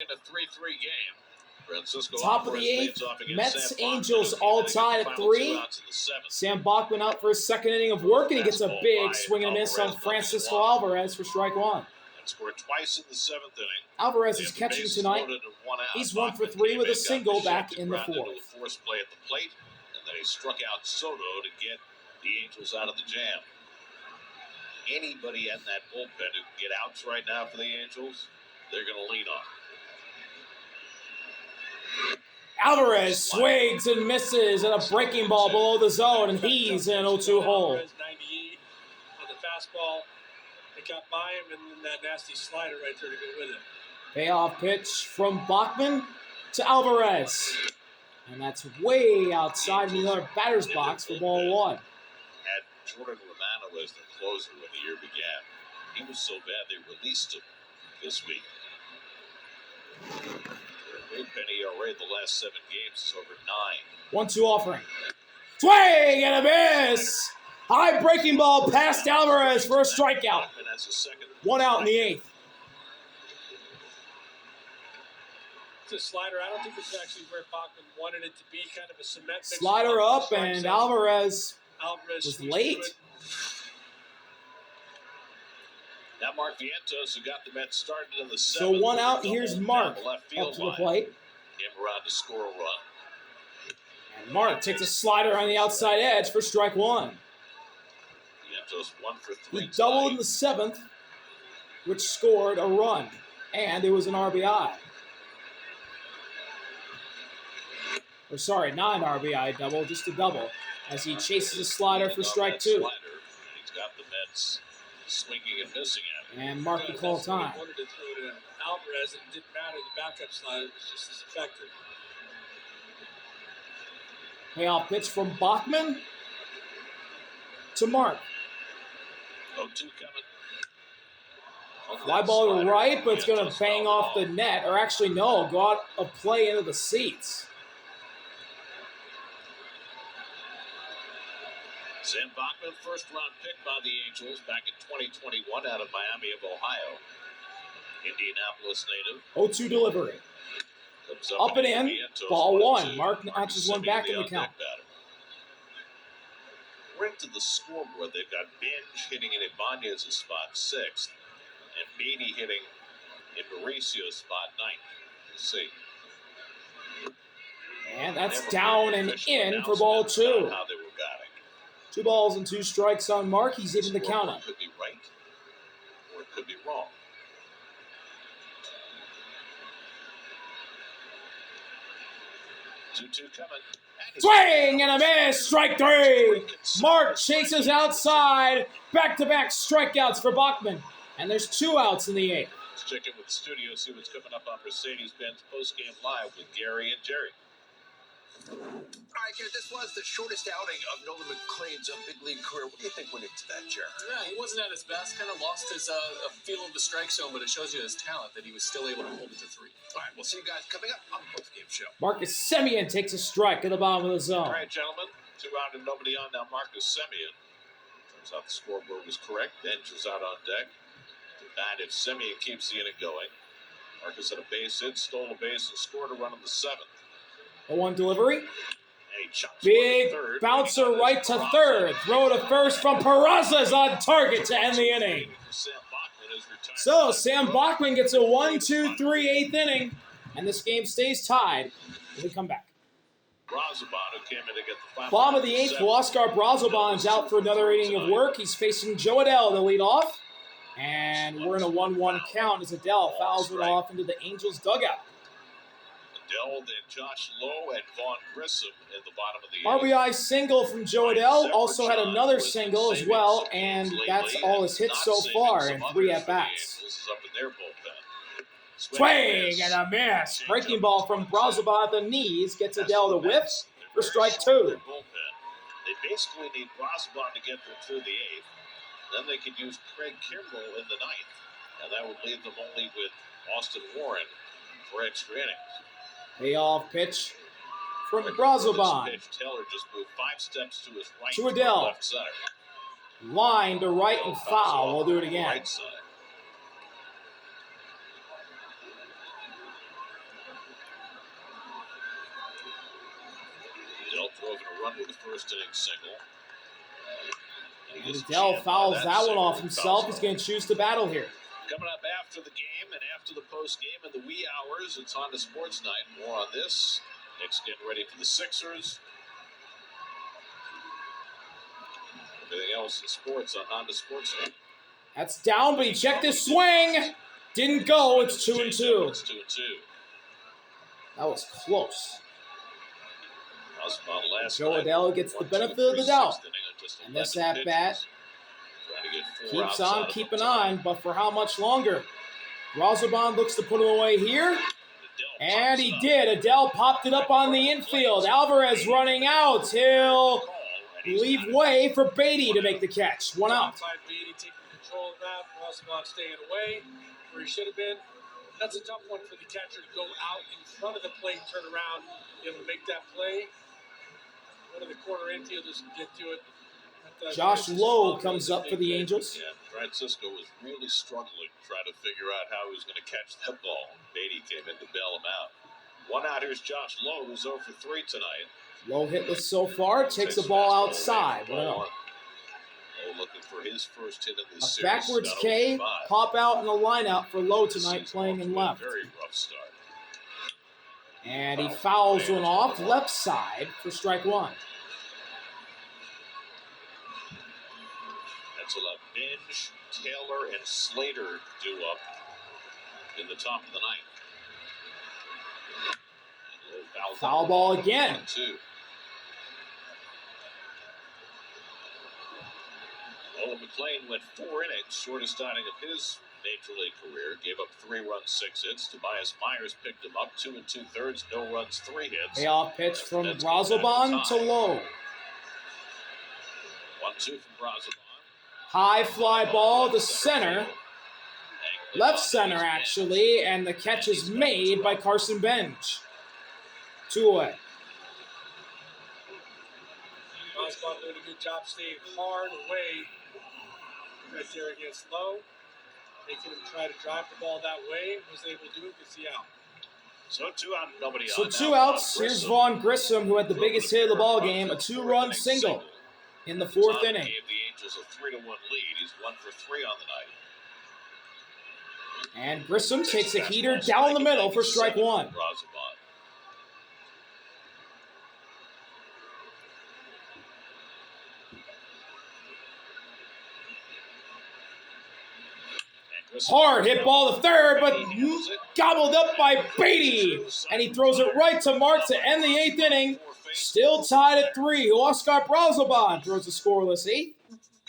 In a 3-3 game. Francisco Top of the eighth, Mets Angels all tied at 3. Sam Bachman out for his second inning of work, and he gets a big swing and a miss on Francisco Alvarez for strike one. Scored twice in the 7th inning. Alvarez is catching tonight. He's 1 for 3 with a single back in the 4th. Force play at the plate, and then he struck out Soto to get the Angels out of the jam. Anybody in that bullpen who can get outs right now for the Angels, they're going to lean on. Alvarez swings and misses at a breaking ball below the zone, and he's in an 0-2 hole. 98 on the fastball. It got by him, and then that nasty slider right there to go with it. Payoff pitch from Bachman to Alvarez. And that's way outside the other batter's box for ball 1. Had Jordan Romano as their closer when the year began. He was so bad they released him this week. Penny already the last 7 games is over 9. 1-2 offering. Swing and a miss. High breaking ball past Alvarez for a strikeout. 1 out in the 8th. It's a slider. I don't think it's actually where Bachman wanted it to be. Kind of a cement mix. Slider up, and Alvarez was late. Now Mark Vientos, who got the Mets started in the 7th. So 1 out, here's Mark up to the plate. Came around to score a run. And Mark takes a slider on the outside edge for strike 1. Vientos 1 for 3. He doubled in the 7th, which scored a run, and it was an RBI. Or sorry, not an RBI double, just a double, as he chases a slider for strike 2. He's got the Mets swinging and missing at him. And Mark will call time. He wanted to throw it to Alvarez, and it didn't matter. The backup slider was just as effective. Payoff pitch from Bachman to Mark. 0-2 coming. Fly ball to right, but it's going to bang off the net. Or actually, no, go out of play into the seats. Sam Bachman, first-round pick by the Angels back in 2021 out of Miami of Ohio. Indianapolis native. 0-2 delivery. Up and in. Ball 1. Mark notches one back in the count. Right to the scoreboard, they've got Binge hitting in Ibanez's spot 6th, and Beatty hitting in Mauricio's spot 9th. Let's see. And that's down and in for ball 2. How they were batting. 2 balls and 2 strikes on Mark. He's even the count up. It could be right, or it could be wrong. Two coming. Swing and a miss. Strike 3. Mark chases outside. Back-to-back strikeouts for Bachman. And there's 2 outs in the 8th. Let's check in with the studio, see what's coming up on Mercedes-Benz Postgame Live with Gary and Jerry. All right, Garrett, this was the shortest outing of Nolan McLean's big league career. What do you think went into that, Jerry? Yeah, he wasn't at his best. Kind of lost his feel of the strike zone, but it shows you his talent that he was still able to hold it to 3. All right, we'll see you guys coming up on the postgame show. Marcus Semien takes a strike at the bottom of the zone. All right, gentlemen, 2 out and nobody on now. Marcus Semien. Turns out the scoreboard was correct. Bench is out on deck. And if Semien keeps the inning going, Marcus had a base hit, stole a base, and scored a run in the 7th. A 1 delivery. Big bouncer right to third. Throw to first from Peraza is on target to end the inning. So Sam Bachman gets a 1-2-3 8th inning, and this game stays tied when we come back. Bottom of the 8th, Oscar Brazoban's out for another inning of work. He's facing Joe Adell to lead off, and we're in a 1-1 count as Adell fouls it off into the Angels' dugout. Adell, then Josh Lowe and Vaughn Grissom in the bottom of the 8th. RBI single from Joe Adell. Also had another single as well, and that's all his hits so far in 3 at-bats. Swing and a miss. Breaking ball from Brazoban at the knees gets Adell to whiff for strike 2. They basically need Brazoban to get them through the 8th. Then they could use Craig Kimbrell in the 9th, and that would leave them only with Austin Warren for extra innings. Payoff pitch from Brazoban. Taylor just moved 5 steps to his right. To Adell. Left center. Line to right and foul. We'll do it again. Right side. drove in a run with the first inning single. And Adele fouls that one off himself. He's going to choose to battle here. Coming up after the game and after the post game in the wee hours, it's on to Sports Night. More on this. Knicks getting ready for the Sixers. Everything else in sports on Honda Sports Night. That's down, but he checked his swing. Didn't go. It's 2-2. It's 2-2. That was close. Oswald last Joe night, Adele gets the 1, 2, benefit of the 3, doubt. 6th inning on just And this 11 at-bat pitches. Trying to get 4 keeps outs on out of keeping the on, but for how much longer? Razabon looks to put him away here. And he did. Adele popped it up on the infield. Alvarez running out. He'll leave way for Beatty to make the catch. 1 out. Beatty taking control of that. Oswald staying away where he should have been. That's a tough one for the catcher to go out in front of the plate, turn around, be able to make that play. One of the corner infielders can get to it. Josh Lowe comes up for the Angels. Yeah, Francisco was really struggling trying to figure out how he was going to catch that ball. Beatty came in to bail him out. 1 out, here's Josh Lowe, who's 0 for 3 tonight. Low hitless so far. Takes the ball outside. Lowe looking for his first hit in this A series. backwards Got K, 0 for 5. pop out in the lineup for Lowe tonight, playing in left. Very rough start. And he fouls one off left side for strike 1. That's a Binge, Taylor, and Slater do up in the top of the ninth. Foul ball again. 1-2. Nolan McLean went 4 innings, shortest inning of his Major League career. Gave up 3 runs, 6 hits. Tobias Myers picked him up 2 2/3, no runs, 3 hits. Payoff pitch from Razabon to Lowe. 1-2 from Razabon. High fly ball to center. Left center, actually, and the catch is made by Carson Bench. 2 away. Oswald doing a good job staying hard away right there against Lowe. Making him try to drive the ball that way. Was able to do it, gets the out. So 2 out, nobody So on. 2 outs. Here's Vaughn Grissom, who had the biggest hit of the ball game, a 2-run single in the 4th inning. Gave the Angels a 3-1 lead. He's 1 for 3 on the night. And Grissom takes a heater down the middle for strike 1. Hard hit ball to third, but gobbled up by Beatty. And he throws it right to Mark to end the 8th inning. Still tied at 3. Oscar Razabon throws a scoreless 8th.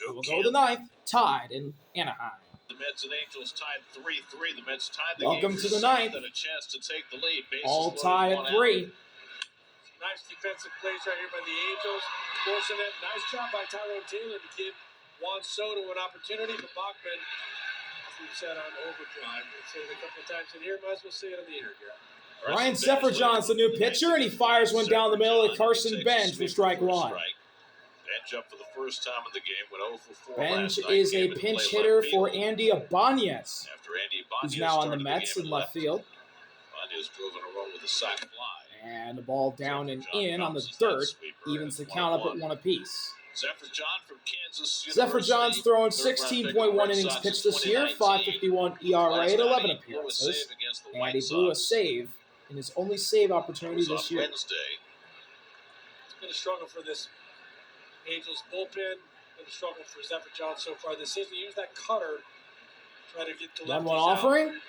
We'll go to the 9th, tied in Anaheim. The Mets and Angels tied 3-3. The Mets tied the Welcome game to the 9th. and a chance to take the lead. All tied at 3. Nice defensive plays right here by the Angels. Forcing it. Nice job by Tyrone Taylor to give Juan Soto an opportunity, but Bachman, as we've said on overdrive, we've said it a couple of times in here, might as well say it on the interview. Ryan Sefferjohn's the new pitcher, and he fires one down the middle at Carson Bench for strike 1. Bench up for the first time in the game, went 0 for 4 Bench last night. is a Came in to pinch play hitter left for field. Andy Ibanez, After Andy Ibanez who's now on the started Mets game in left field. Ibanez drove in a row with a sac fly. And the ball down and in on the dirt evens the count up at 1 apiece. Zephyr John from Kansas Zephyr John's University, throwing third-round pick of 16.1 the Red innings Sox pitched in this year, 2019. 5.51 ERA Last at night, 11 he blew a appearances. save against the And White he blew a Sox. save in his only save It opportunity was this on year. Wednesday. It's been a struggle for this Angels bullpen. Been a struggle for Zephyr John so far this season. Use that cutter, try to get to lefties 1-1 out. offering.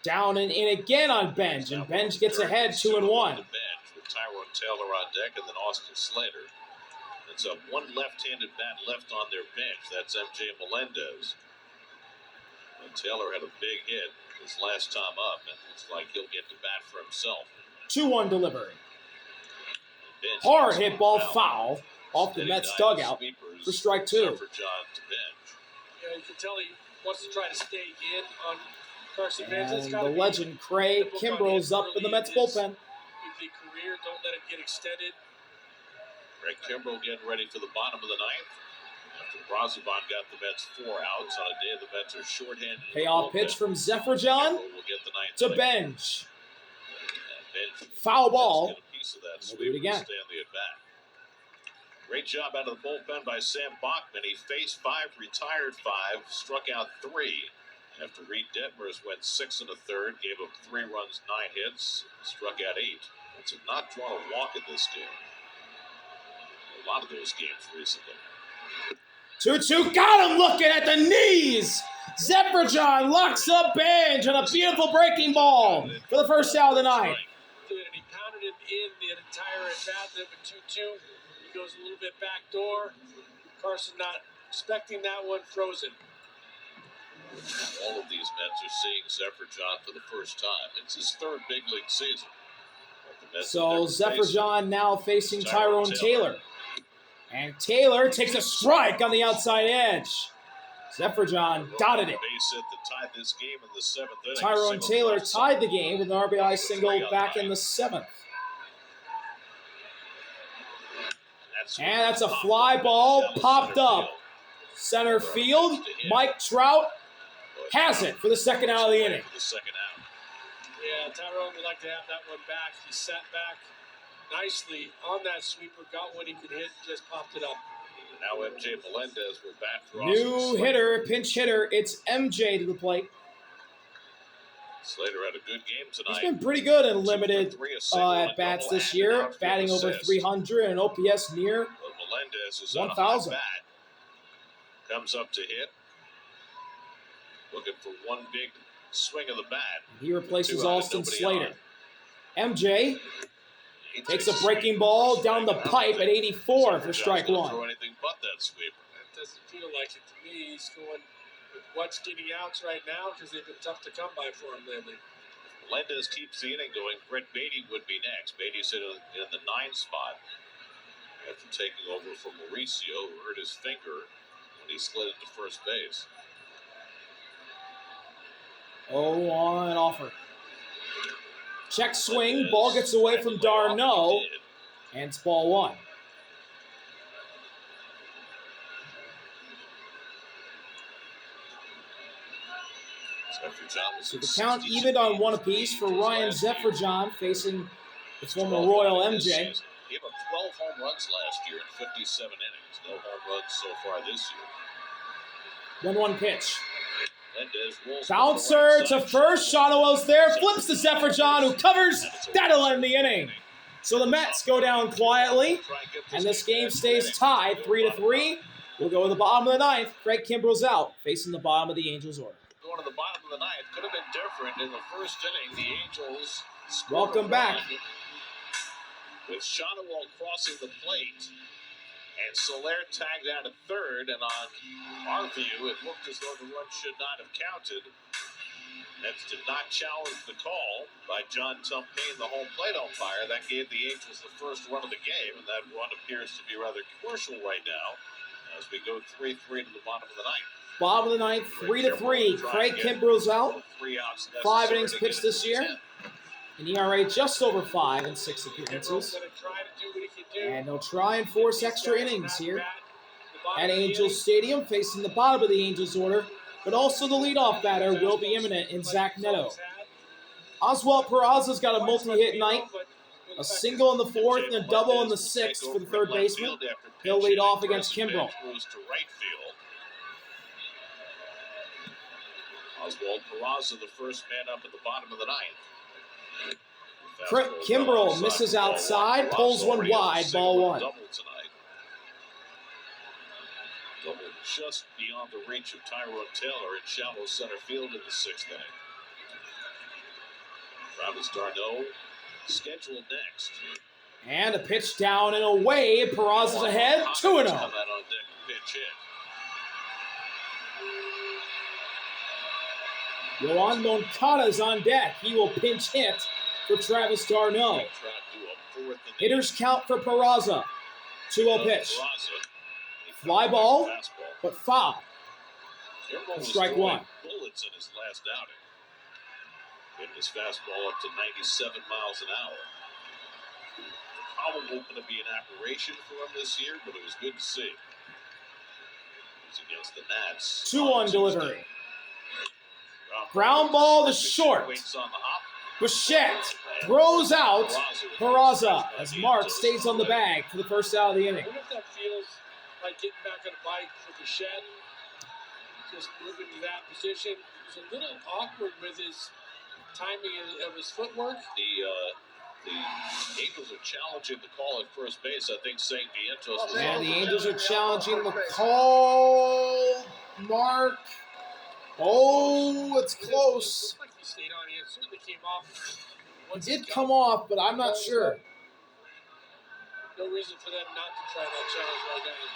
Down and in again on Bench, and Bench gets ahead 2-1. With Tyrone Taylor on deck and then Austin Slater. It's a one left-handed bat left on their bench. That's MJ Melendez. And Taylor had a big hit his last time up, and it's like he'll get to bat for himself. 2-1 delivery. Bench Hard gets hit one ball out. foul off the Steady Mets nine dugout sweepers. for strike 2. Zephyr John to Bench. Yeah, you can tell he wants to try to stay in on Carson Bench. And the legend Craig Kimbrough's up in the Mets bullpen. Weekly career, don't let it get extended. Greg Kimbrough getting ready for the bottom of the ninth. After Brazoban got the Mets 4 outs on a day the Mets are shorthanded. Payoff pitch from Zephyr John Kimbrough will get the ninth to inning. Bench. And Bench Foul just ball. get a piece of that We'll do it sweep again. and stay on the at bat. Great job out of the bullpen by Sam Bachman. He faced 5, retired 5, struck out 3. After Reed Detmers went 6 1/3, gave up 3 runs, 9 hits, struck out 8. That's not drawn a walk in this game. A lot of those games recently. 2-2, got him looking at the knees. Zephyr locks up Benj on a beautiful breaking ball for the first out of the night. And he pounded him in the entire at-bat there with 2-2. He goes a little bit backdoor. Carson not expecting that one, frozen. All of these Mets are seeing Zephyr for the first time. It's his 3rd big league season. So Zephyr now facing Tyrone Taylor. And Taylor takes a strike on the outside edge. Zephyr dotted it. Base hit that tied this game in the 7th inning. Tyrone Taylor tied the game with an RBI single back in the 7th. And that's a fly ball popped up. Center field, Mike Trout has it for the second out of the inning. Yeah, Tyrone would like to have that one back. He sat back nicely on that sweeper, got what he could hit, just popped it up. Now MJ Melendez will bat for New hitter, pinch hitter. It's MJ to the plate. Slater had a good game tonight. He's been pretty good in limited at-bats this year, batting over 300 and OPS near Melendez is 1,000. Comes up to hit. Looking for one big swing of the bat. He replaces Austin Slater. MJ takes a breaking ball down the pipe at 84 for strike 1. Throw anything but that sweeper. That doesn't feel like it to me. He's going with what's getting outs right now because they've been tough to come by for him lately. Melendez keeps the inning going. Brett Beatty would be next. Beatty's in the 9 spot after taking over from Mauricio, who hurt his finger when he slid into first base. 0-1 offer. Check swing, ball gets away from Darno, and it's ball 1. So the count evened on 1 apiece for Ryan Zephyr facing the former Royal MJ. He gave up 12 home runs last year in 57 innings. No home runs so far this year. 1-1 pitch. Rolls Bouncer to first. Shotwell's there. Flips to Zephyr who covers. That'll end the inning. So the Mets go down quietly, and this game stays tied 3-3. We'll go to the bottom of the 9th. Craig Kimbrell's out, facing the bottom of the Angels order. Going to the bottom of the 9th. Could have been different in the first inning. The Angels. Welcome back. With Shotwell crossing the plate. And Soler tagged out at 3rd, and on our view, it looked as though the run should not have counted. Mets did not challenge the call by John Tumpane, the home plate umpire. That gave the Angels the first run of the game, and that run appears to be rather crucial right now as we go 3-3 to the bottom of the 9th. Bottom of the 9th, 3-3. Craig Kimbrell's out. 5 innings pitched this year. An ERA just over 5 in 6 appearances. And they'll try and force extra innings here at Angels Stadium, facing the bottom of the Angels order, but also the leadoff batter will be imminent in Zach Neto. Oswald Peraza's got a multi-hit night, a single in the 4th and a double in the 6th for the 3rd baseman. He'll lead off against Kimbrell. Oswald Peraza, the first man up at the bottom of the 9th. Kimbrell misses outside, pulls one wide, ball 1. Double just beyond the reach of Tyrone Taylor in shallow center field in the 6th inning. Travis d'Arnaud scheduled next. And a pitch down and away. Peraza's ahead, 2-0. Yohan Moncada's on deck. He will pinch hit for Travis d'Arnaud. Hitters count for Peraza. 2-0 pitch. Fly ball, but foul. Strike 1. Bullets in his last outing. Getting his fastball up to 97 miles an hour. Probably going to be an aberration for him this year, but it was good to see. He's against the Nats. 2-1 delivery. Ground ball to short. Bichette throws out Peraza as Mark stays on the bag for the first out of the inning. I wonder if that feels like getting back on a bike for the shed. Just moving to that position. He's a little awkward with his timing of his footwork. The Angels are challenging the call at first base. I think St. Vientos. And the Angels are challenging the call. Mark. Oh, it's close. Looks like he stayed on. He certainly came off. It did come off, but I'm not sure. No reason for them not to try that challenge right now.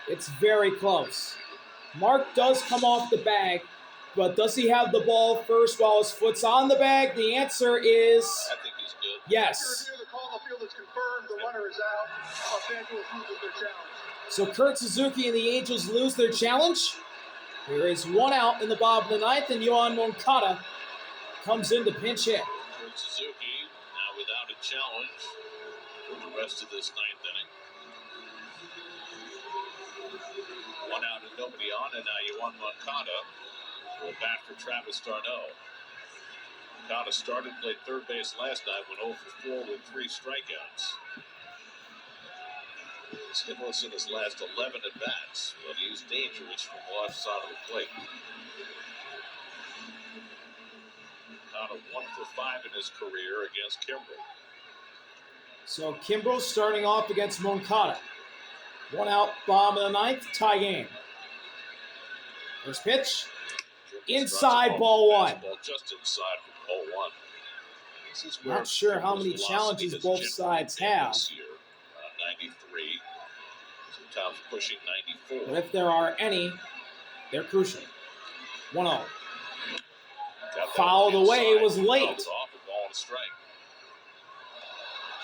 It's very close. Mark does come off the bag, but does he have the ball first while his foot's on the bag? The answer is I think he's good. yes. The call on the field is confirmed. The runner is out. Los Angeles loses their challenge. So Kurt Suzuki and the Angels lose their challenge. There is one out in the bottom of the ninth, and Yohan Moncada comes in to pinch hit. Kurt Suzuki now without a challenge for the rest of this ninth inning. One out and nobody on, and now Yohan Moncada will bat for Travis d'Arnaud. Moncada started, played third base last night, went 0 for 4 with 3 strikeouts. He's hitless in his last 11 at bats, but he's dangerous from the left side of the plate. Moncada 1 for 5 in his career against Kimbrel. So Kimbrel starting off against Moncada. One out, bottom of the ninth, tie game. First pitch, inside, ball one. Just inside for ball one. This is where Not sure how many velocity challenges has both generally sides been have. this year. 93, sometimes pushing 94. But if there are any, they're crucial. 1-0. Got that Fouled one away, inside, was late. fouled off, a ball and a strike.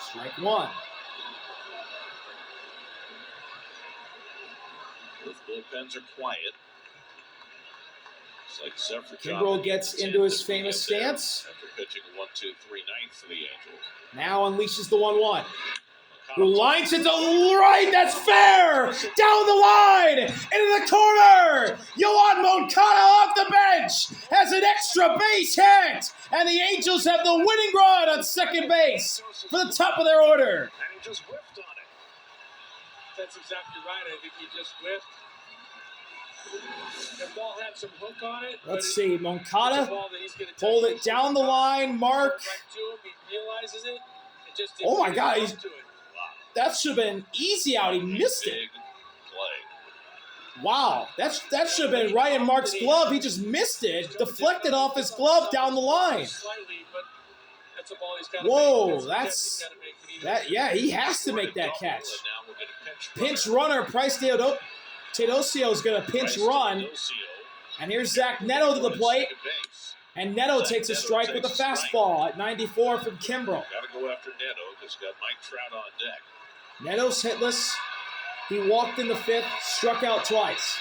Strike one. Both bullpens are quiet. It's like Zephyr Kimbrel gets into his famous stance. After pitching 1-2-3 ninth for the Angels. Now unleashes the 1-1. Who lines it to right? That's fair! Down the line! Into the corner! Yohan Moncada off the bench! Has an extra base hit! And the Angels have the winning run on second base for the top of their order. And he just whiffed on it. That's exactly right. I think he just whiffed. The ball had some hook on it. Let's see. Moncada pulled pulled it down the line. Mark. Right to him. He realizes it. It just Oh my God. To it. That should have been easy out. He missed it. Big play. Wow. That should have been right in Mark's glove. He just missed it. Deflected off his glove down the line. Slightly, but that's a ball he's got to Whoa. make. That's He that. Yeah, he has to make that catch. Pinch runner. Price Teodosio is going to pinch run. And here's Zach Neto to the plate. And Neto takes a strike with a fastball at 94 from Kimbrel. Got to go after Neto because got Mike Trout on deck. Neto's hitless. He walked in the fifth, struck out twice.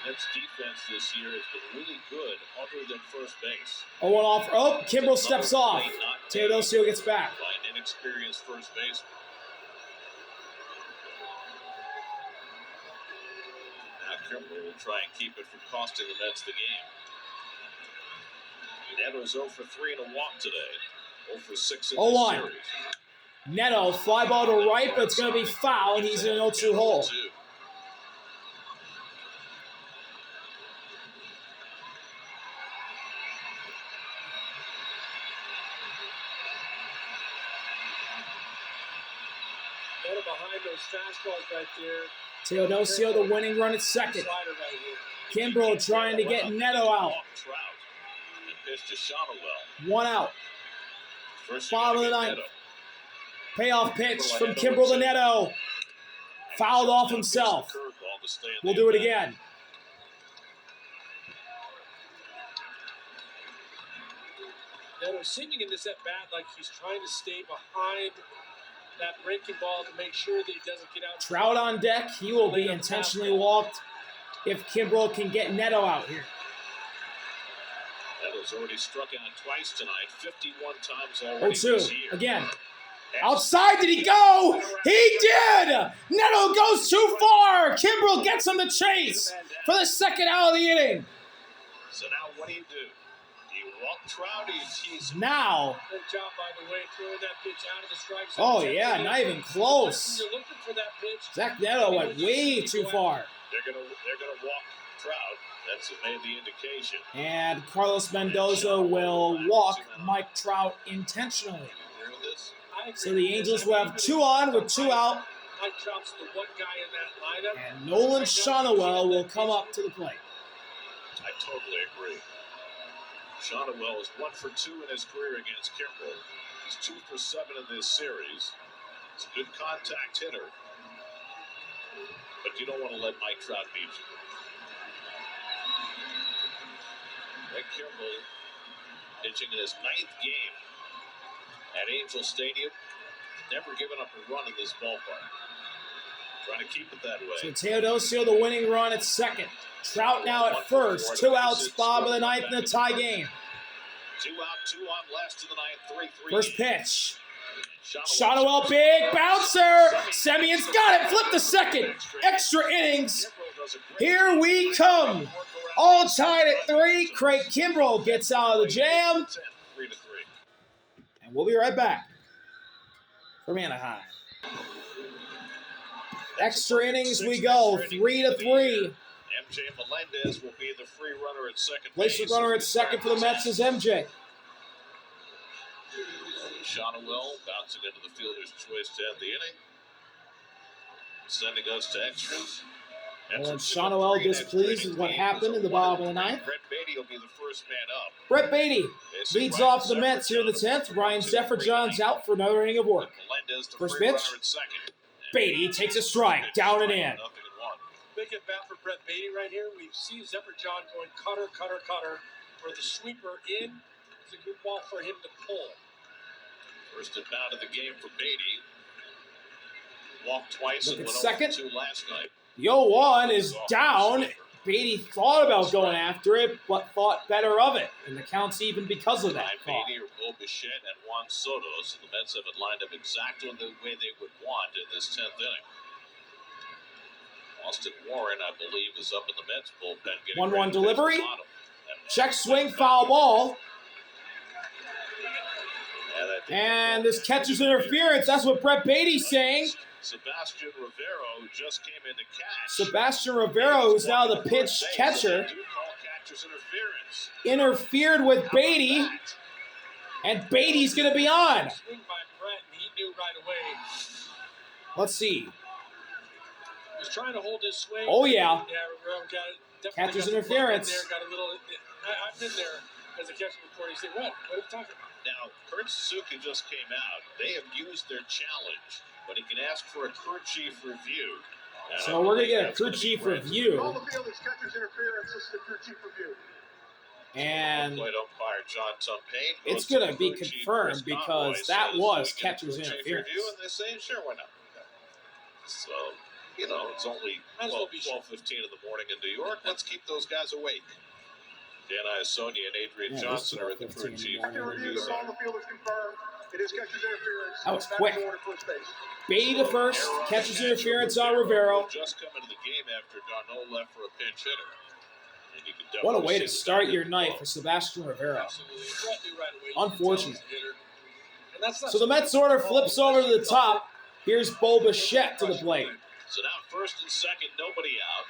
Nets defense this year has been really good other than first base. 0-1 off. Oh, Kimbrel steps off. Teodosio gets back. By an inexperienced first baseman. Now Kimbrel will try and keep it from costing the Mets the game. Neto's 0 for 3 and a walk today. 0 for 6 in the 0-1. series. Neto, fly ball to right, but it's going to be foul, and he's in an 0-2 hole. 0-2. Neto behind those fastballs right there. Teodosio, the winning run at second. Slider right here. Kimbrel trying to get Neto out. Trout and pitched to Shotwell. 1 out. First Bottom of the you gotta ninth. get Neto. Payoff pitch from Kimbrel to Neto. Fouled off himself. Curveball to stay in We'll the do it at-bat. again. Neto seeming in this at bat like he's trying to stay behind that breaking ball to make sure that he doesn't get out. Trout on deck. He will be intentionally walked if Kimbrel can get Neto out here. Neto's already struck out twice tonight, 51 times already this 0-2. year. Again. Outside, did he go? He did! Neto goes too far. Kimbrel gets him the chase for the second out of the inning. So now what do? You walk Trout, he's Now. Good job, by the way, throwing that pitch out of the strike zone. Oh, yeah, not even close. You're looking for that pitch. Zach Neto went way too far. They're gonna walk Trout. That's made the indication. And Carlos Mendoza will walk Mike Trout intentionally. So the Angels will have 2 on with 2 out. Mike Trout's the one guy in that lineup. And Nolan Shonowell will come up to the plate. I totally agree. Shonowell is 1 for 2 in his career against Kimbrel. He's 2 for 7 in this series. He's a good contact hitter. But you don't want to let Mike Trout beat you. Greg Kimbrel pitching in his 9th game at Angel Stadium. Never given up a run in this ballpark. Trying to keep it that way. So Teodosio the winning run at second. Trout now at first. 2 outs, bottom of the 9th in the tie game. 2 out, 2 on, last to the 9th, 3-3. First pitch. Shonowell, big bouncer. Semion's got it. Flip the second. Extra innings. Here we come. All tied at 3. Craig Kimbrel gets out of the jam. And we'll be right back from Anaheim. Extra innings we go. 3-3. MJ Melendez will be the free runner at second Place base. the runner at second for the Mets is MJ. Shonowell bouncing into the fielder's choice to end the inning. Sending us to extras. And Shonowell displeased with what happened in the bottom of the 9th. Brett Beatty will be the first man up. Brett Beatty leads off the Mets here in the 10th. Ryan Zefferjohn's out for another inning of work. First pitch. Beatty takes a strike, down and in. Big at bat for Brett Beatty right here. We've seen Zefferjon going cutter for the sweeper in. It's a good ball for him to pull. First at bat of the game for Beatty. Walked twice Look and at went second. 0 for 2 last night. 0-1 is down. Beatty thought about going after it, but thought better of it. And the count's even because of that call. Beatty or Bo Bichette and Juan Soto. So the Mets have it lined up exactly the way they would want in this 10th inning. Austin Warren, I believe, is up in the Mets bullpen. 1-1 delivery. Check swing, foul ball. And this catcher's interference. That's what Brett Beatty's saying. Sebastian Rivero, who just came in to catch. Sebastian Rivero, who's now the pitch catcher, interfered with Beatty. And Beatty's going to be on. Swing by Brett, and he knew right away. Let's see. He was trying to hold his swing. Oh, yeah. Yeah, Rivero got Catcher's interference. Got a little. I've been there as a catcher before. He said, "What? What are you talking about?" Now, Kurt Suzuki just came out. They have used their challenge, but he can ask for a crew chief review. So we're going to get a crew chief review. All the field is catcher's interference. This is the crew chief review. And Plate umpire John Tumpain it's going to be confirmed because that was catcher's interference. And they say, sure, why not? So, you know, it's only 12:15 in the morning in New York. Let's keep those guys awake. Dan Iasonia and Adrian Johnson are at the crew chief. All the field is confirmed. It is catcher's interference. That was Back quick. in order, first base. Beatty to first, catcher's interference on Rivero. Just come into the game after Darno left for a pinch hitter. And you can What a way definitely to see start that your in night the for Sebastian Rivero. Absolutely. Brett knew right away. You can Unfortunate. tell he's a hitter. And that's not So the Mets order flips over to the top. Here's Bo Bichette to the plate. So now first and second, nobody out.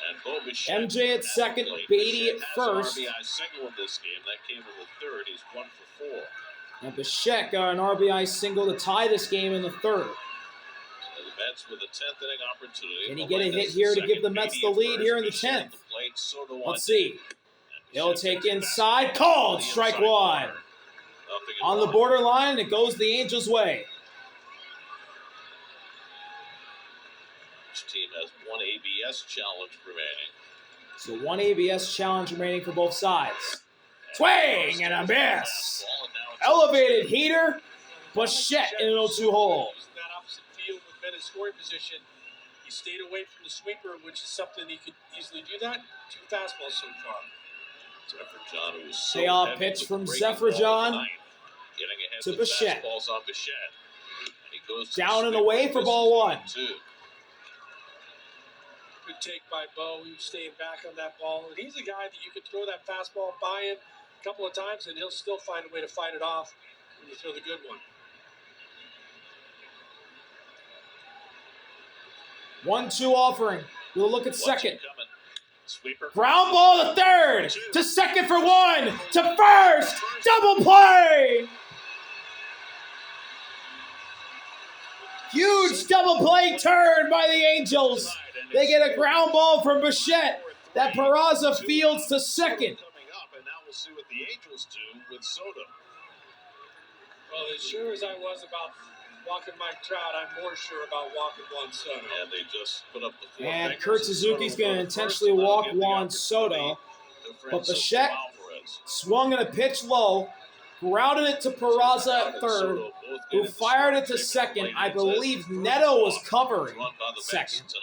And Bo Bichette MJ at second, Beatty at first. RBI single in this game. That came in the third. He's 1 for 4. And Bichette got an RBI single to tie this game in the third. So the Mets with a 10th inning opportunity. Can he get a hit here to give the Mets the lead here in the 10th? Let's see. He'll take inside. Called. Strike one. On the borderline, and it goes the Angels' way. Each team has one ABS challenge remaining. So one ABS challenge remaining for both sides. Swing and a miss. Elevated heater. Bichette in an 0-2 hole. He's in that opposite field with men in scoring position. He stayed away from the sweeper, which is something he could easily do that. 2 fastballs so far. Zefferjon, who was so Payoff heavy pitch with from the breaking ball Zefferjon tonight, getting ahead to with Bichette. fastballs on Bichette. And he goes to Down the and sweeper. away for This ball is one. 2. Good take by Bo. He was staying back on that ball. And he's a guy that you could throw that fastball by him a couple of times, and he'll still find a way to fight it off when you throw the good one. 1-2 offering. We'll look at second. Sweeper. Ground ball to third. To second for one. To first. Double play. Huge double play turn by the Angels. They get a ground ball from Bichette that Peraza fields to second. Coming up, and now we'll see what the Angels do with Soto. Well, as sure as I was about walking Mike Trout, I'm more sure about walking Juan Soto. And they just put up the four And fingers. Kurt Suzuki's going to intentionally walk Juan Soto. But Bichette swung at a pitch low, grounded it to Peraza at third, who fired it to second. I believe Neto was covering second.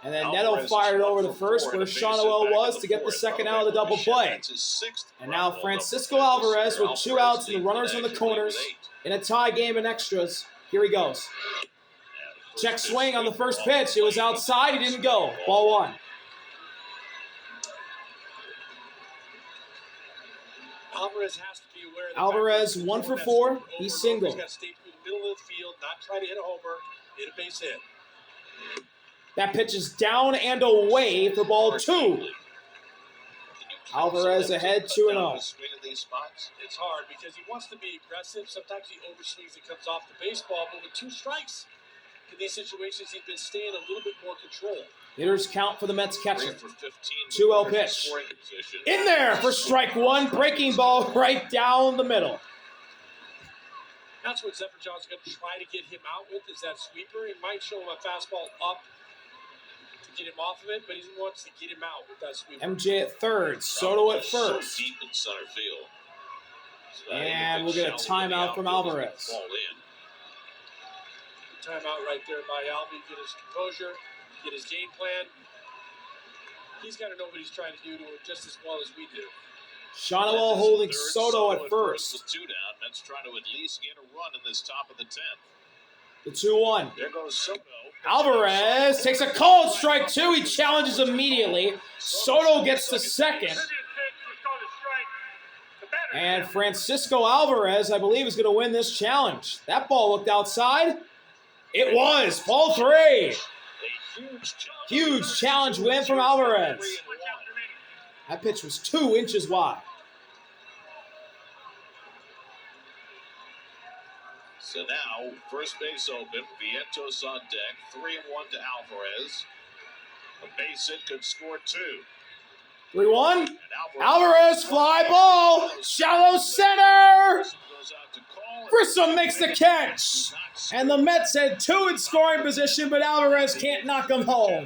And then Neto fired over to first where Shawnoel was to get the second out of the double play. And now Francisco Alvarez with 2 outs and the runners on the corners in a tie game in extras. Here he goes. Check swing on the first pitch. It was outside. He didn't go. Ball 1. Alvarez has to be aware of the Alvarez, fact that 1 for that's 4. over He's and single. He's got to stay through the middle of the field, not try to hit a homer, hit a base hit. That pitch is down and away for ball 2. Alvarez ahead 2-0. It's hard because he wants to be aggressive. Sometimes he overswings and comes off the baseball, but with 2 strikes in these situations, he's been staying a little bit more control. Hitters count for the Mets catcher. 2-0 pitch. In there for strike 1. Breaking ball right down the middle. That's what Zephyr John's going to try to get him out with, is that sweeper. He might show him a fastball up to get him off of it, but he wants to get him out with that sweeper. MJ at third. Soto at first. So deep in center field. So And we'll get a timeout from Alvarez. Timeout right there by Alvy. Get his composure, get his game plan. He's got to know what he's trying to do to it just as well as we do. Shawnoel holding Soto at first. With 2 down, Mets trying to at least get a run in this top of the 10th. The 2-1. There goes Soto. Alvarez takes a called strike 2. He challenges immediately. Soto gets to second. And Francisco Alvarez, I believe, is going to win this challenge. That ball looked outside. It was. Ball 3. Huge challenge win from Alvarez. That pitch was 2 inches wide. So now, first base open. Vientos on deck. 3-1 to Alvarez. A base hit could score 2. 3-1. Alvarez fly ball. Shallow center. Grissom makes the catch. And the Mets had 2 in scoring position, but Alvarez can't knock them home.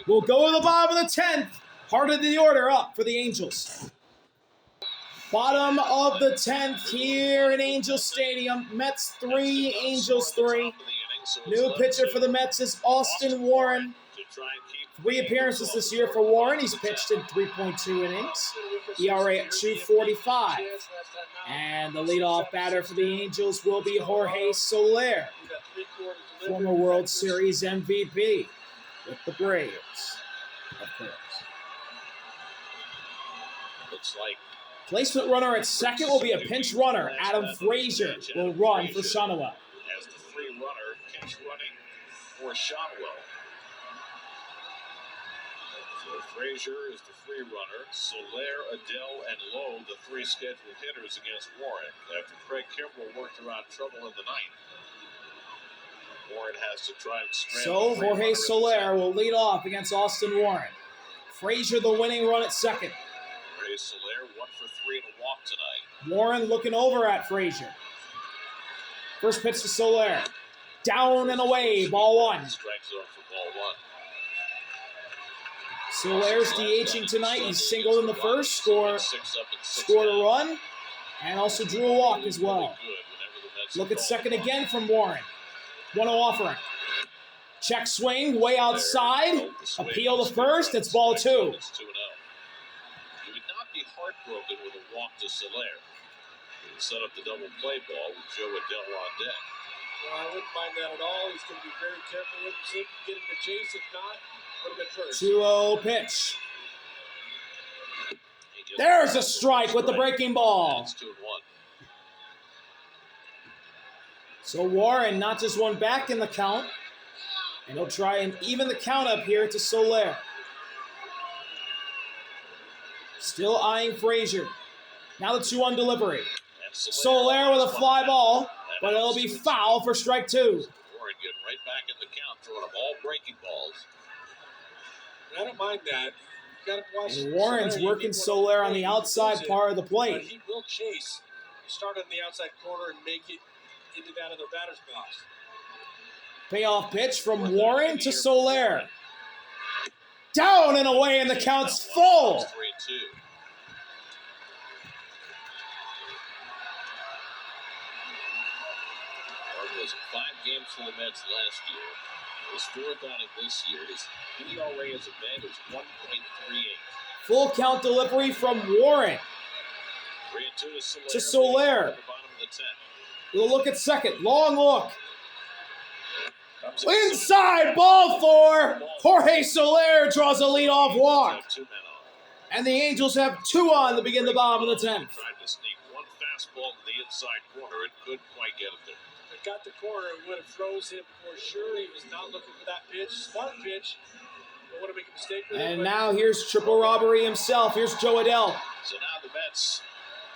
We'll go to the bottom of the 10th. Heart of the order up for the Angels. Bottom of the 10th here in Angel Stadium. Mets 3, Angels 3. New pitcher for the Mets is Austin Warren. 3 appearances this year for Warren. He's pitched in 3.2 innings. ERA at 2.45. And the leadoff batter for the Angels will be Jorge Soler, former World Series MVP with the Braves, of course. Looks like Placement runner at second will be a pinch runner. Adam Frazier will run for Shawnoel. as the free runner, pinch running for Shotwell. So Frazier is the free runner. Soler, Adele, and Lowe, the 3 scheduled hitters against Warren. After Craig Kimbrell worked around trouble in the 9th. Warren has to try and scramble. So Jorge Soler will lead off against Austin Warren. Frazier the winning run at second. Jorge Soler 1 for 3 and a walk tonight. Warren looking over at Frazier. First pitch to Soler. Down and away, ball 1. Strike zone for ball 1. Soler's DHing tonight. He's singled in the first, scored a run, and also drew a walk as well. Look at second again from Warren. 1-0 offering. Check swing, way outside. Appeal to first. It's ball 2. You would not be heartbroken with a walk to Soler. He set up the double play ball with Joe Adele on deck. I wouldn't mind that at all. He's going to be very careful with him. See if he can get him to chase. If not, put him at first. 2-0 pitch. There's a strike with the breaking ball. It's 2-1. So Warren not just one back in the count, and he'll try and even the count up here to Soler. Still eyeing Frazier. Now the 2-1 delivery. Soler with a fly ball, but it'll be foul for strike 2. Warren getting right back in the count, throwing up all breaking balls. I don't mind that. You got to watch. And Warren's working Soler on the outside part of the But plate. he will chase. Start on the outside corner and make it into that other batter's box. Payoff pitch from Warren to Soler. Down and away, and the count's full. 3-2. Was 5 games for the Mets last year. His 4th outing this year. His ERA as a Met is 1.38. Full count delivery from Warren 3-2 to Soler. At the bottom of the 10th. We'll look at second. Long look. Inside, ball 4. Jorge Soler draws a leadoff walk. 2 men on. And the Angels have 2 on to begin the bottom of the 10th. Tried to sneak one fastball to the inside corner. It couldn't quite get it there. It got the corner and would have froze him for sure. He was not looking for that pitch. Smart pitch. Don't want to make a mistake with it. And now here's triple robbery himself. Here's Joe Adell. So now the Mets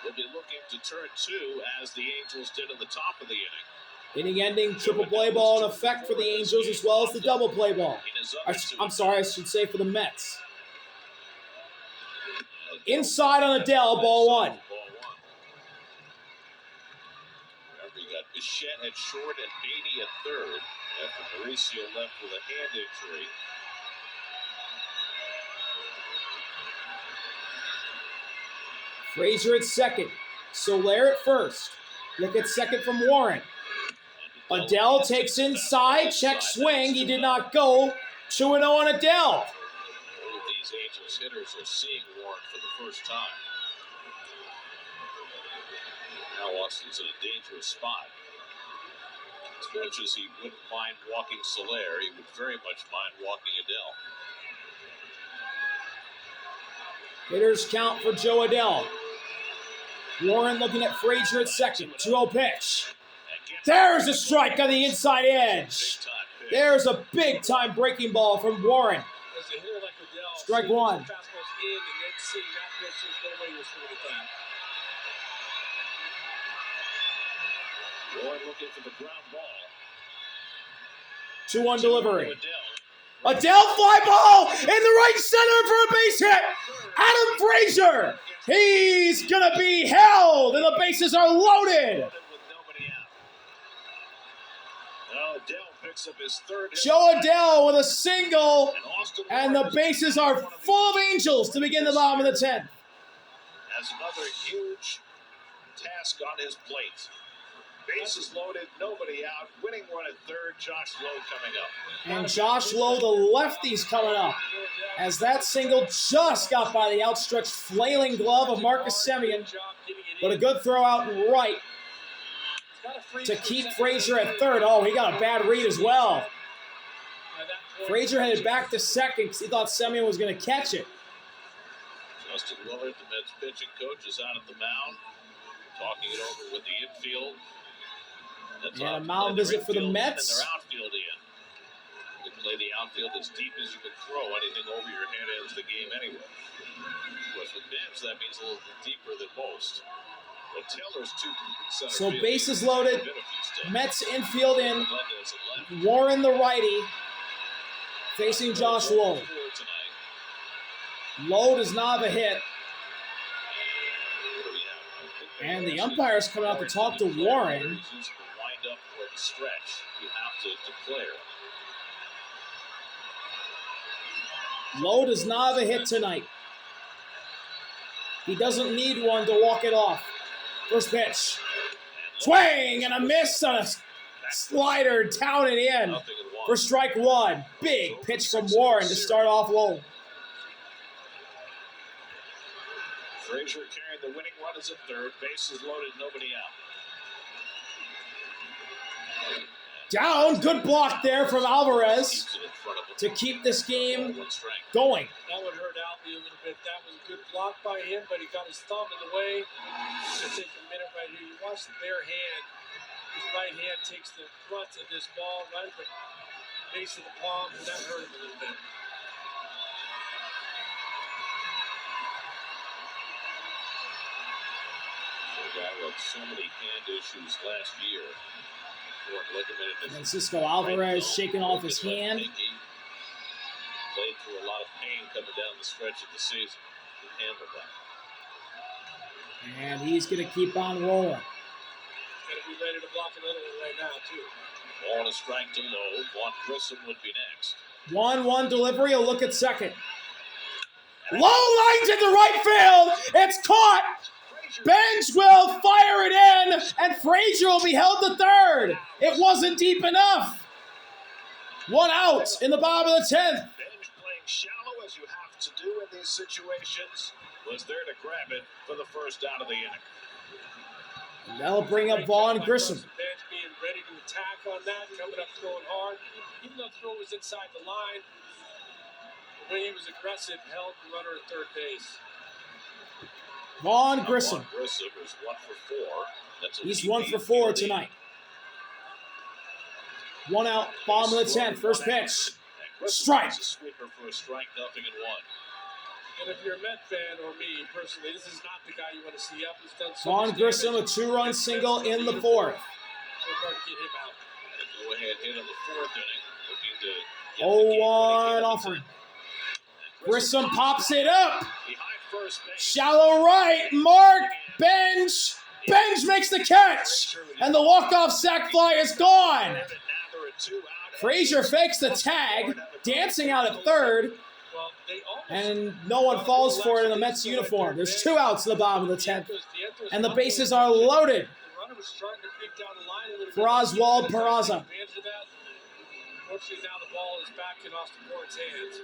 will be looking to turn 2 as the Angels did at the top of the inning. Inning-ending triple play ball in effect for the Angels as well as the double play ball. I'm sorry, I should say for the Mets. Inside on Adell, ball 1. Remember, you got Bichette at short and Beatty at third after Mauricio left with a hand injury. Frazier at second. Soler at first. Look at second from Warren. Adell takes inside, check swing. He did not go. 2-0 on Adell. All of these Angels hitters are seeing Warren for the first time. Now Austin's in a dangerous spot. As much as he wouldn't mind walking Soler, he would very much mind walking Adell. Hitters count for Joe Adell. Warren looking at Frazier at second. 2-0 pitch. There's a strike on the inside edge. There's a big-time breaking ball from Warren. As a hitter like Adell, Strike 1. fastballs in and then seeing that pitch, there's no way you're swinging at that. Warren looking for the ground ball. 2-1 delivery. Adell. Adell fly ball in the right center for a base hit. Adam Frazier. He's going to be held, and the bases are loaded. With nobody out. Now Adell picks up his third hit. Joe Adell with a single, And Austin and the Warren bases are full of Angels to begin the bottom of the 10th. has another huge task on his plate. Bases loaded, nobody out. Winning run at third, Josh Lowe coming up. And Josh Lowe, the lefty's coming up, as that single just got by the outstretched flailing glove of Marcus Semien, but a good throw out and right to keep Frazier at third. Oh, he got a bad read as well. Frazier headed back to second because he thought Semien was going to catch it. Justin Willard, the Mets pitching coach, is out at the mound, talking it over with the infield. And a mound visit for the Mets. And their outfield in. You play the outfield as deep as you can throw. Anything over your head ends the game anyway. Of course, with Bench, that means a little bit deeper than most. But Taylor's too deep in center So field. bases loaded. Mets infield in. Melendez at left. Warren the righty facing Josh Lowe. Lowe does not have a hit. And the umpire's coming out to talk to Warren. Up for the stretch, you have to declare. Lowe does not have a hit tonight. He doesn't need one to walk it off. First pitch. Swing and a miss on a slider down and in for strike 1. Big pitch from Warren to start off Lowe. Frazier carrying the winning run is at third. Bases loaded, nobody out. Down. Good block there from Alvarez Keeps it in front of him. to keep this game One strike. going. That would hurt Albie a little bit. That was a good block by him, but he got his thumb in the way. It's going to take a minute right here. You watch the bare hand. His right hand takes the front of this ball right at the base of the palm, and that hurt him a little bit. The guy had so many hand issues last year. Francisco Alvarez shaking off his hand. Played through a lot of pain coming down the stretch of the season. He handled that. And he's going to keep on rolling. Got to be ready to block another one right now, too. Ball and a strike to low. Juan Grissom would be next. 1-1 delivery. A look at second. Low lines into right field. It's caught. Bench will fire it in, and Frazier will be held to third. It wasn't deep enough. One out in the bottom of the 10th. Bench playing shallow as you have to do in these situations. Was there to grab it for the first out of the inning. And that'll bring up Vaughn Grissom. Bench being ready to attack on that, coming up throwing hard. Even though the throw was inside the line, the way he was aggressive held the runner at third base. Vaughn Grissom. Vaughn Grissom is 1 for 4. He's 1 for 4 tonight. One out, bottom of the 10th, first pitch. Strike. A sweeper for a strike, 0-1. And if you're a Met fan or me personally, this is not the guy you want to see up. He's done so Vaughn much Grissom, a damage. 2-run single in the 4th. We're trying to get him out. A go-ahead hit in the 4th inning. Looking to get the game 0-1 winning offering. Grissom pops it up. behind first base. Shallow right, Mark, Bench. Bench makes the catch. And the walk-off sac fly is gone. Frazier fakes the tag, dancing out at third. And no one falls for it in the Mets uniform. There's 2 outs in the bottom of the 10th. And the bases are loaded for Oswald Peraza. Fortunately, now the ball is back in Austin Warren's hands.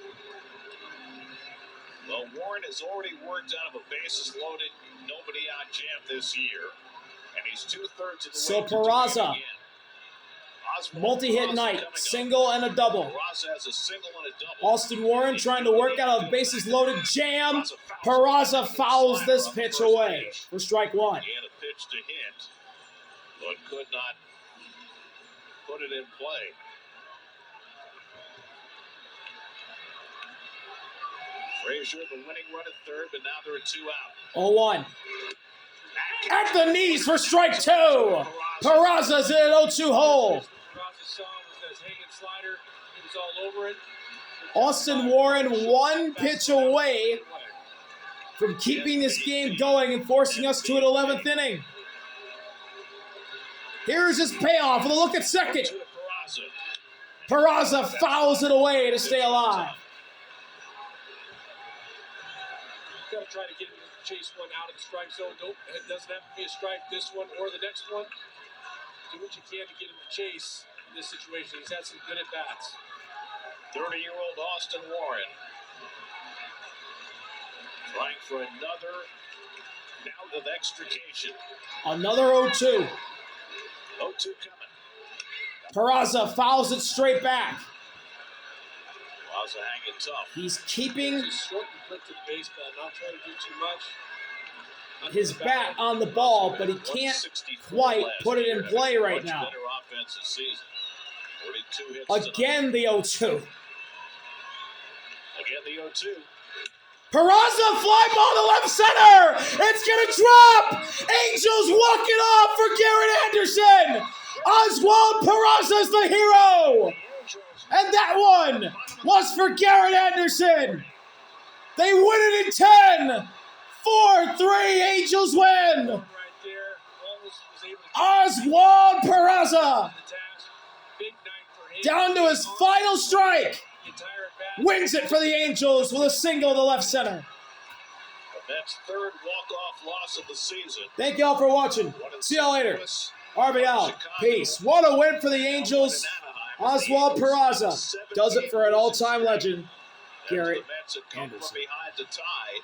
Well, Warren has already worked out of a bases loaded, nobody out jam this year. And he's 2/3 of the So way to doing it Peraza, again. Oswald multi-hit Peraza night, coming up. single and a double. Peraza has a single and a double. Austin Warren trying to work out a bases-loaded jam. Peraza fouls this pitch away for strike 1. He had a pitch to hit, but could not put it in play. Frazier, the winning run at third, but now there are 2 out. 0-1. At the knees for strike 2. Peraza's in an 0-2 hole. Peraza saw was his hanging slider. He was all over it. Austin Warren 1 pitch away from keeping this game going and forcing us to an 11th inning. Here's his payoff with a look at second. To Peraza. Peraza fouls it away to stay alive. Got to try to get him to chase one out of the strike zone. It doesn't have to be a strike, this one or the next one. Do what you can to get him to chase in this situation. He's had some good at-bats. 30-year-old Austin Warren trying for another bout of extrication. Another 0-2. 0-2 coming. Peraza fouls it straight back. Peraza hanging tough. He's keeping Just short and quick to the baseball, not trying to do too much. his bat on the ball, but he can't 164 quite last put it in year. play right Much now. better offensive season. 42 hits tonight. Again, the 0-2. Again, the 0-2. Peraza, fly ball to left center. It's going to drop. Angels walk it off for Garrett Anderson. Oswald Peraza's the hero. And that one was for Garrett Anderson. They win it in 10. 4-3, Angels win. Right there. Almost was able to Oswald Peraza, big night for him. down to his final strike, The entire at-bat. wins it for the Angels with a single to left center. The Mets' third walk-off loss of the season. Thank y'all for watching. See y'all later. RBL. Peace. What a win for the Angels. Oswald Peraza does it for an all-time legend, Garrett Anderson. Anderson. Behind to tie